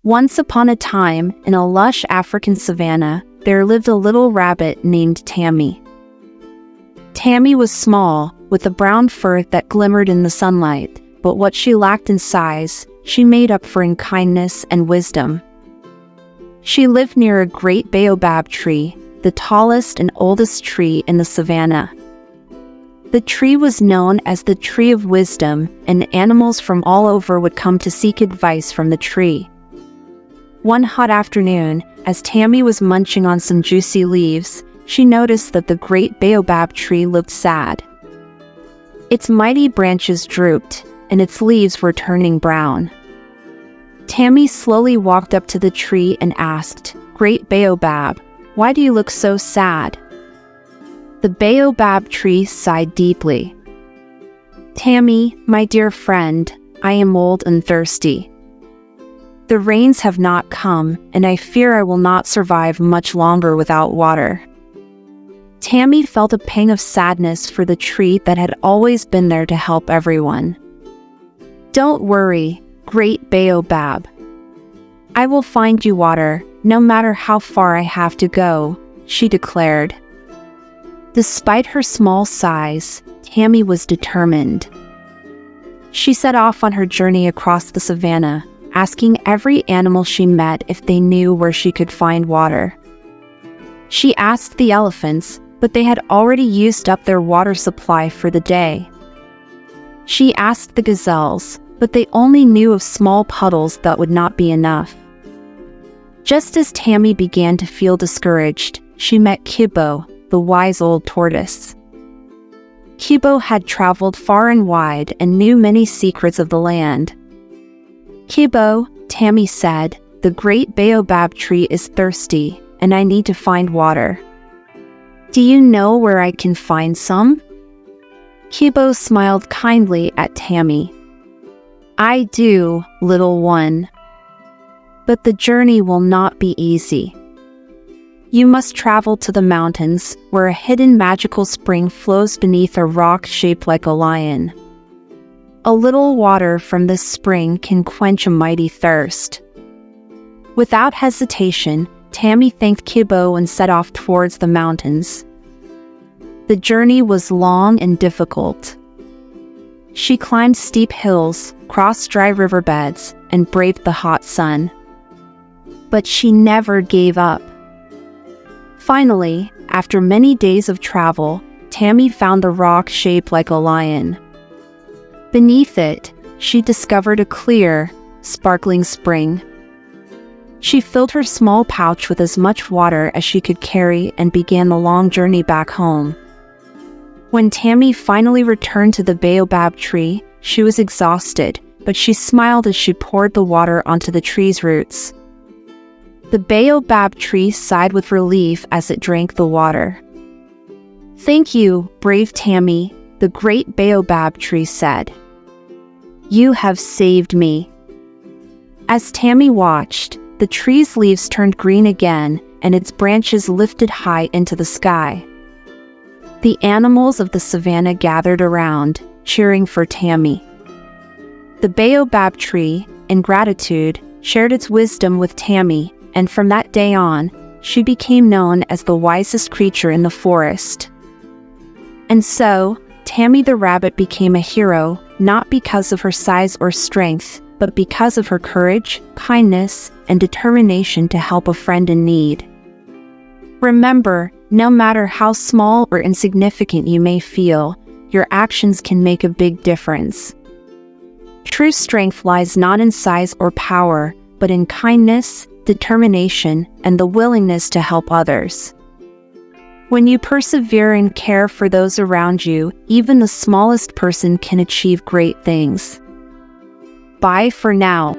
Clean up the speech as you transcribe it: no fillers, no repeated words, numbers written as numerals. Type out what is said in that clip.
Once upon a time, in a lush African savanna, there lived a little rabbit named Tami. Tami was small, with a brown fur that glimmered in the sunlight, but what she lacked in size, she made up for in kindness and wisdom. She lived near a Great Baobab Tree, the tallest and oldest tree in the savanna. The tree was known as the Tree of Wisdom, and animals from all over would come to seek advice from the tree. One hot afternoon, as Tami was munching on some juicy leaves, she noticed that the Great Baobab Tree looked sad. Its mighty branches drooped, and its leaves were turning brown. Tami slowly walked up to the tree and asked, "Great Baobab, why do you look so sad?" The Baobab Tree sighed deeply. "Tami, my dear friend, I am old and thirsty. The rains have not come, and I fear I will not survive much longer without water." Tami felt a pang of sadness for the tree that had always been there to help everyone. "Don't worry, Great Baobab. I will find you water, no matter how far I have to go," she declared. Despite her small size, Tami was determined. She set off on her journey across the savanna, asking every animal she met if they knew where she could find water. She asked the elephants, but they had already used up their water supply for the day. She asked the gazelles, but they only knew of small puddles that would not be enough. Just as Tami began to feel discouraged, she met Kibo, the wise old tortoise. Kibo had traveled far and wide and knew many secrets of the land. "Kibo," Tami said, "the Great Baobab Tree is thirsty, and I need to find water. Do you know where I can find some?" Kibo smiled kindly at Tami. "I do, little one. But the journey will not be easy. You must travel to the mountains, where a hidden magical spring flows beneath a rock shaped like a lion. A little water from this spring can quench a mighty thirst." Without hesitation, Tami thanked Kibo and set off towards the mountains. The journey was long and difficult. She climbed steep hills, crossed dry riverbeds, and braved the hot sun. But she never gave up. Finally, after many days of travel, Tami found a rock shaped like a lion. Beneath it, she discovered a clear, sparkling spring. She filled her small pouch with as much water as she could carry and began the long journey back home. When Tami finally returned to the Baobab Tree, she was exhausted, but she smiled as she poured the water onto the tree's roots. The Baobab Tree sighed with relief as it drank the water. "Thank you, brave Tami," the Great Baobab Tree said. "You have saved me." As Tami watched, the tree's leaves turned green again, and its branches lifted high into the sky. The animals of the savanna gathered around, cheering for Tami. The Baobab Tree, in gratitude, shared its wisdom with Tami, and from that day on, she became known as the wisest creature in the forest. And so, Tami the Rabbit became a hero, not because of her size or strength, but because of her courage, kindness, and determination to help a friend in need. Remember, no matter how small or insignificant you may feel, your actions can make a big difference. True strength lies not in size or power, but in kindness, determination, and the willingness to help others. When you persevere and care for those around you, even the smallest person can achieve great things. Bye for now.